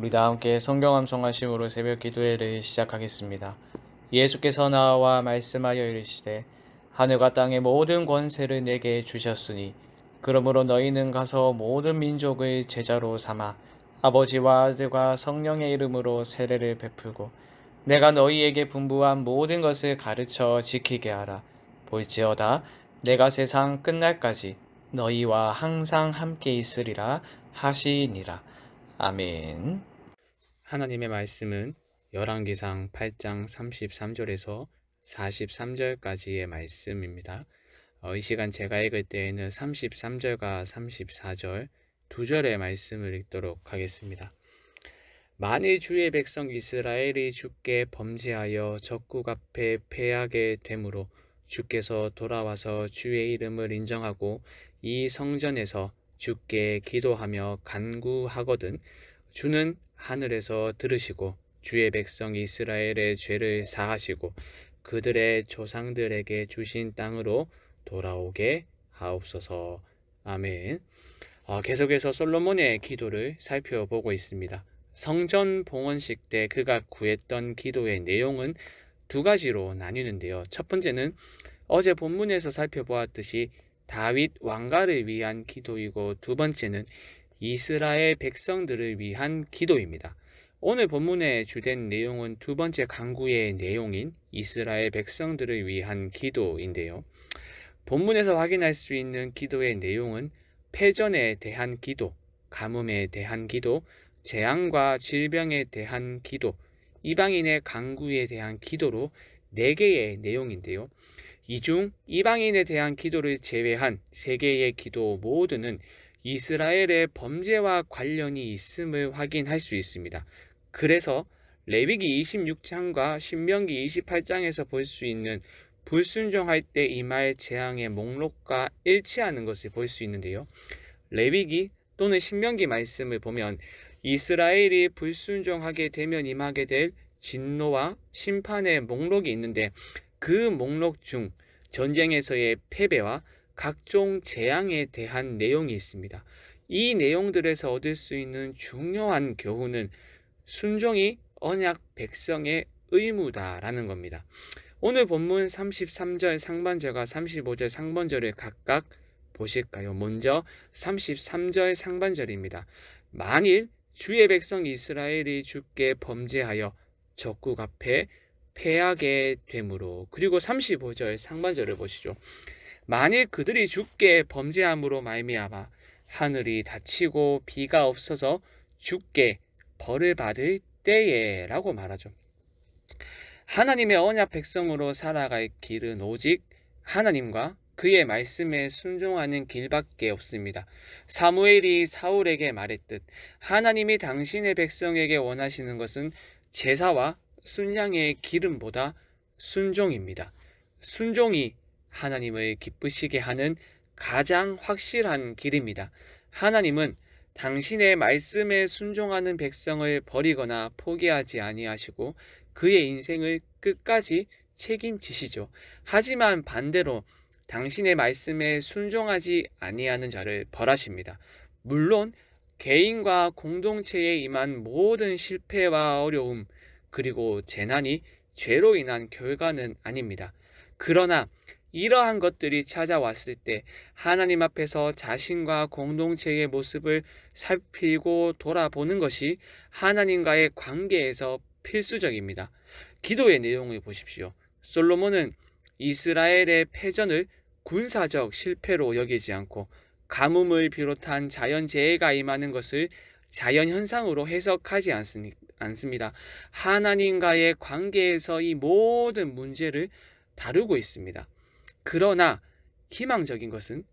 우리 다 함께 성경 암송하심으로 새벽 기도회를 시작하겠습니다. 예수께서 나와 말씀하여 이르시되 하늘과 땅의 모든 권세를 내게 주셨으니 그러므로 너희는 가서 모든 민족의 제자로 삼아 아버지와 아들과 성령의 이름으로 세례를 베풀고 내가 너희에게 분부한 모든 것을 가르쳐 지키게 하라. 볼지어다 내가 세상 끝날까지 너희와 항상 함께 있으리라 하시니라. 아멘. 하나님의 말씀은 열왕기상 8장 33절에서 43절까지의 말씀입니다. 이 시간 제가 읽을 때에는 33절과 34절 두 절의 말씀을 읽도록 하겠습니다. 만일 주의 백성 이스라엘이 주께 범죄하여 적국 앞에 패하게 되므로 주께서 돌아와서 주의 이름을 인정하고 이 성전에서 주께 기도하며 간구하거든 주는 하늘에서 들으시고 주의 백성 이스라엘의 죄를 사하시고 그들의 조상들에게 주신 땅으로 돌아오게 하옵소서. 아멘. 계속해서 솔로몬의 기도를 살펴보고 있습니다. 성전 봉헌식 때 그가 구했던 기도의 내용은 두 가지로 나뉘는데요. 첫 번째는 어제 본문에서 살펴보았듯이 다윗 왕가를 위한 기도이고 두 번째는 이스라엘 백성들을 위한 기도입니다. 오늘 본문의 주된 내용은 두 번째 간구의 내용인 이스라엘 백성들을 위한 기도인데요. 본문에서 확인할 수 있는 기도의 내용은 패전에 대한 기도, 가뭄에 대한 기도, 재앙과 질병에 대한 기도, 이방인의 간구에 대한 기도로 4개의 내용인데요. 이 중 이방인에 대한 기도를 제외한 3개의 기도 모두는 이스라엘의 범죄와 관련이 있음을 확인할 수 있습니다. 그래서 레위기 26장과 신명기 28장에서 볼 수 있는 불순종할 때 임할 재앙의 목록과 일치하는 것을 볼 수 있는데요. 레위기 또는 신명기 말씀을 보면 이스라엘이 불순종하게 되면 임하게 될 진노와 심판의 목록이 있는데 그 목록 중 전쟁에서의 패배와 각종 재앙에 대한 내용이 있습니다. 이 내용들에서 얻을 수 있는 중요한 교훈은 순종이 언약 백성의 의무다라는 겁니다. 오늘 본문 33절 상반절과 35절 상반절을 각각 보실까요? 먼저 33절 상반절입니다. 만일 주의 백성 이스라엘이 주께 범죄하여 적국 앞에 패하게 되므로. 그리고 35절 상반절을 보시죠. 만일 그들이 주께 범죄함으로 말미암아 하늘이 닫히고 비가 없어서 주께 벌을 받을 때에 라고 말하죠. 하나님의 언약 백성으로 살아갈 길은 오직 하나님과 그의 말씀에 순종하는 길밖에 없습니다. 사무엘이 사울에게 말했듯 하나님이 당신의 백성에게 원하시는 것은 제사와 순양의 기름보다 순종입니다. 순종이 하나님을 기쁘시게 하는 가장 확실한 길입니다. 하나님은 당신의 말씀에 순종하는 백성을 버리거나 포기하지 아니하시고 그의 인생을 끝까지 책임지시죠. 하지만 반대로 당신의 말씀에 순종하지 아니하는 자를 벌하십니다. 물론 개인과 공동체에 임한 모든 실패와 어려움 그리고 재난이 죄로 인한 결과는 아닙니다. 그러나 이러한 것들이 찾아왔을 때 하나님 앞에서 자신과 공동체의 모습을 살피고 돌아보는 것이 하나님과의 관계에서 필수적입니다. 기도의 내용을 보십시오. 솔로몬은 이스라엘의 패전을 군사적 실패로 여기지 않고 가뭄을 비롯한 자연재해가 임하는 것을 자연현상으로 해석하지 않습니다. 하나님과의 관계에서 이 모든 문제를 다루고 있습니다. 그러나 희망적인 것은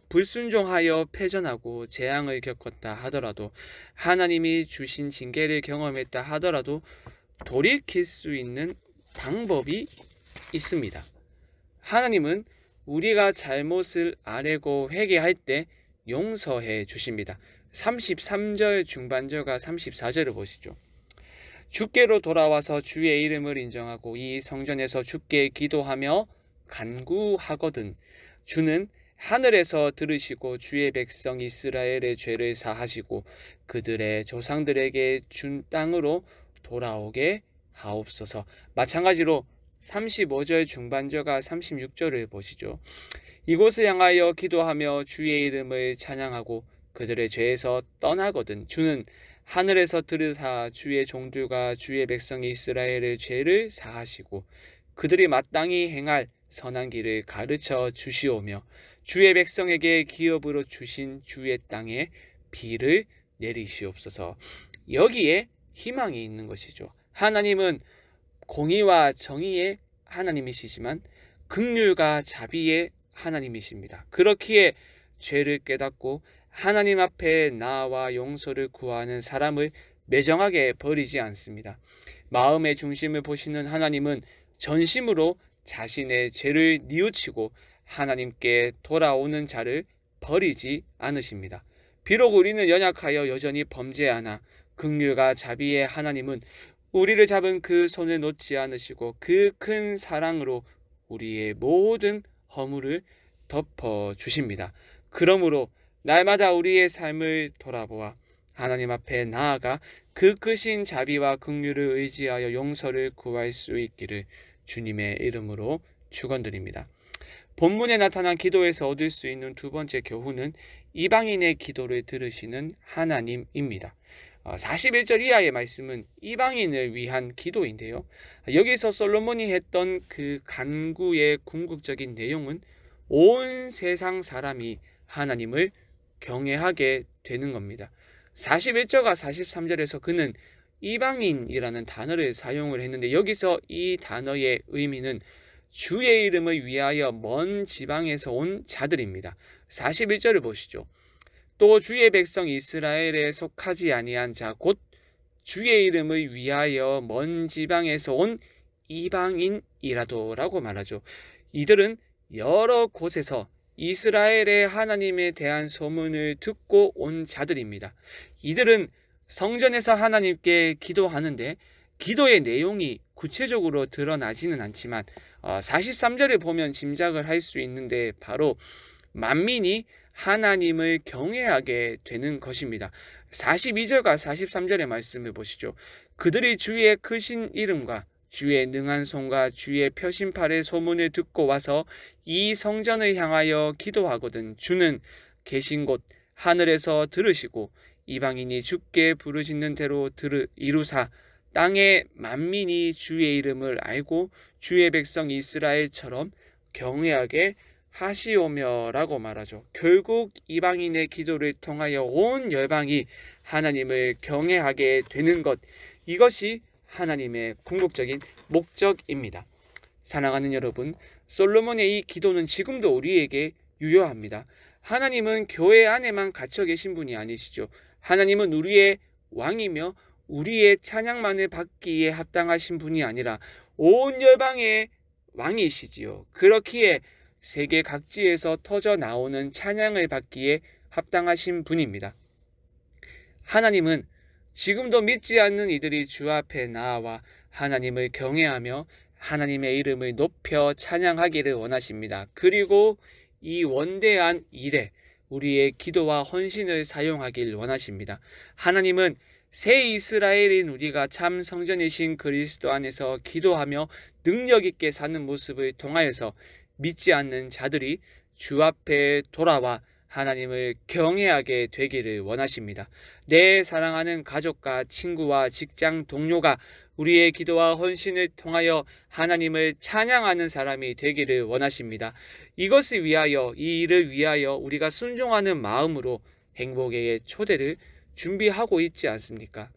불순종하여 패전하고 재앙을 겪었다 하더라도 하나님이 주신 징계를 경험했다 하더라도 돌이킬 수 있는 방법이 있습니다. 하나님은 우리가 잘못을 아뢰고 회개할 때 용서해 주십니다. 33절 중반절과 34절을 보시죠. 주께로 돌아와서 주의 이름을 인정하고 이 성전에서 주께 기도하며 간구하거든 주는 하늘에서 들으시고 주의 백성 이스라엘의 죄를 사하시고 그들의 조상들에게 준 땅으로 돌아오게 하옵소서. 마찬가지로 35절 중반절과 36절을 보시죠. 이곳을 향하여 기도하며 주의 이름을 찬양하고 그들의 죄에서 떠나거든 주는 하늘에서 들으사 주의 종들과 주의 백성 이스라엘의 죄를 사하시고 그들이 마땅히 행할 선한 길을 가르쳐 주시오며 주의 백성에게 기업으로 주신 주의 땅에 비를 내리시옵소서. 여기에 희망이 있는 것이죠. 하나님은 공의와 정의의 하나님이시지만 긍휼과 자비의 하나님이십니다. 그렇기에 죄를 깨닫고 하나님 앞에 나와 용서를 구하는 사람을 매정하게 버리지 않습니다. 마음의 중심을 보시는 하나님은 전심으로 자신의 죄를 뉘우치고 하나님께 돌아오는 자를 버리지 않으십니다. 비록 우리는 연약하여 여전히 범죄하나 긍휼과 자비의 하나님은 우리를 잡은 그 손을 놓지 않으시고 그 큰 사랑으로 우리의 모든 허물을 덮어 주십니다. 그러므로 날마다 우리의 삶을 돌아보아 하나님 앞에 나아가 그 크신 자비와 긍휼을 의지하여 용서를 구할 수 있기를 주님의 이름으로 축원드립니다. 본문에 나타난 기도에서 얻을 수 있는 두 번째 교훈은 이방인의 기도를 들으시는 하나님입니다. 41절 이하의 말씀은 이방인을 위한 기도인데요. 여기서 솔로몬이 했던 그 간구의 궁극적인 내용은 온 세상 사람이 하나님을 경외하게 되는 겁니다. 41절과 43절에서 그는 이방인이라는 단어를 사용을 했는데 여기서 이 단어의 의미는 주의 이름을 위하여 먼 지방에서 온 자들입니다. 41절을 보시죠. 또 주의 백성 이스라엘에 속하지 아니한 자 곧 주의 이름을 위하여 먼 지방에서 온 이방인이라도라고 말하죠. 이들은 여러 곳에서 이스라엘의 하나님에 대한 소문을 듣고 온 자들입니다. 이들은 성전에서 하나님께 기도하는데 기도의 내용이 구체적으로 드러나지는 않지만 43절을 보면 짐작을 할 수 있는데 바로 만민이 하나님을 경외하게 되는 것입니다. 42절과 43절의 말씀을 보시죠. 그들이 주의 크신 이름과 주의 능한 손과 주의 표심팔의 소문을 듣고 와서 이 성전을 향하여 기도하거든 주는 계신 곳 하늘에서 들으시고 이방인이 주께 부르시는 대로 이루사 땅의 만민이 주의 이름을 알고 주의 백성 이스라엘처럼 경외하게 하시오며 라고 말하죠. 결국 이방인의 기도를 통하여 온 열방이 하나님을 경외하게 되는 것, 이것이 하나님의 궁극적인 목적입니다. 사랑하는 여러분, 솔로몬의 이 기도는 지금도 우리에게 유효합니다. 하나님은 교회 안에만 갇혀 계신 분이 아니시죠. 하나님은 우리의 왕이며 우리의 찬양만을 받기에 합당하신 분이 아니라 온 열방의 왕이시지요. 그렇기에 세계 각지에서 터져 나오는 찬양을 받기에 합당하신 분입니다. 하나님은 지금도 믿지 않는 이들이 주 앞에 나와 하나님을 경외하며 하나님의 이름을 높여 찬양하기를 원하십니다. 그리고 이 원대한 일에 우리의 기도와 헌신을 사용하길 원하십니다. 하나님은 새 이스라엘인 우리가 참 성전이신 그리스도 안에서 기도하며 능력 있게 사는 모습을 통하여서 믿지 않는 자들이 주 앞에 돌아와 하나님을 경외하게 되기를 원하십니다. 내 사랑하는 가족과 친구와 직장 동료가 우리의 기도와 헌신을 통하여 하나님을 찬양하는 사람이 되기를 원하십니다. 이것을 위하여, 이 일을 위하여 우리가 순종하는 마음으로 행복의 초대를 준비하고 있지 않습니까?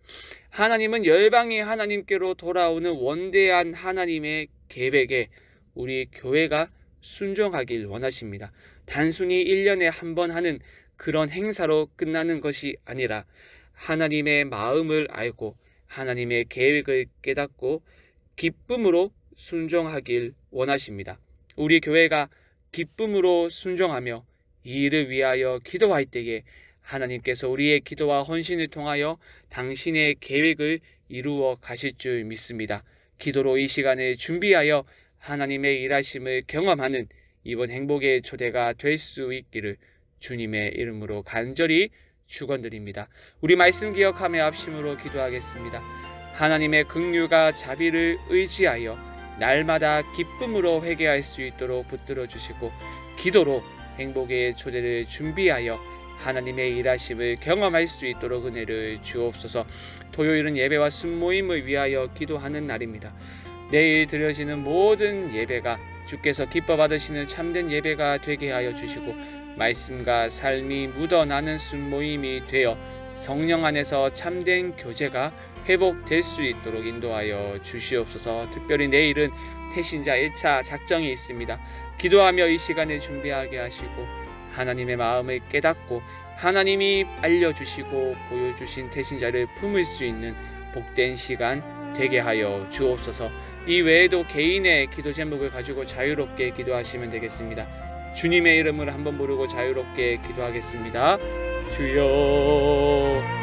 하나님은 열방이 하나님께로 돌아오는 원대한 하나님의 계획에 우리 교회가 순종하길 원하십니다. 단순히 1년에 한 번 하는 그런 행사로 끝나는 것이 아니라 하나님의 마음을 알고 하나님의 계획을 깨닫고 기쁨으로 순종하길 원하십니다. 우리 교회가 기쁨으로 순종하며 이 일을 위하여 기도할 때에 하나님께서 우리의 기도와 헌신을 통하여 당신의 계획을 이루어 가실 줄 믿습니다. 기도로 이 시간을 준비하여 하나님의 일하심을 경험하는 이번 행복의 초대가 될 수 있기를 주님의 이름으로 간절히 축원드립니다. 우리 말씀 기억하며 합심으로 기도하겠습니다. 하나님의 긍휼과 자비를 의지하여 날마다 기쁨으로 회개할 수 있도록 붙들어 주시고, 기도로 행복의 초대를 준비하여 하나님의 일하심을 경험할 수 있도록 은혜를 주옵소서. 토요일은 예배와 순모임을 위하여 기도하는 날입니다. 내일 드려지는 모든 예배가 주께서 기뻐 받으시는 참된 예배가 되게 하여 주시고, 말씀과 삶이 묻어나는 순모임이 되어 성령 안에서 참된 교제가 회복될 수 있도록 인도하여 주시옵소서. 특별히 내일은 태신자 1차 작정이 있습니다. 기도하며 이 시간을 준비하게 하시고, 하나님의 마음을 깨닫고 하나님이 알려주시고 보여주신 태신자를 품을 수 있는 복된 시간 되게 하여 주옵소서. 이 외에도 개인의 기도 제목을 가지고 자유롭게 기도하시면 되겠습니다. 주님의 이름을 한번 부르고 자유롭게 기도하겠습니다. 주여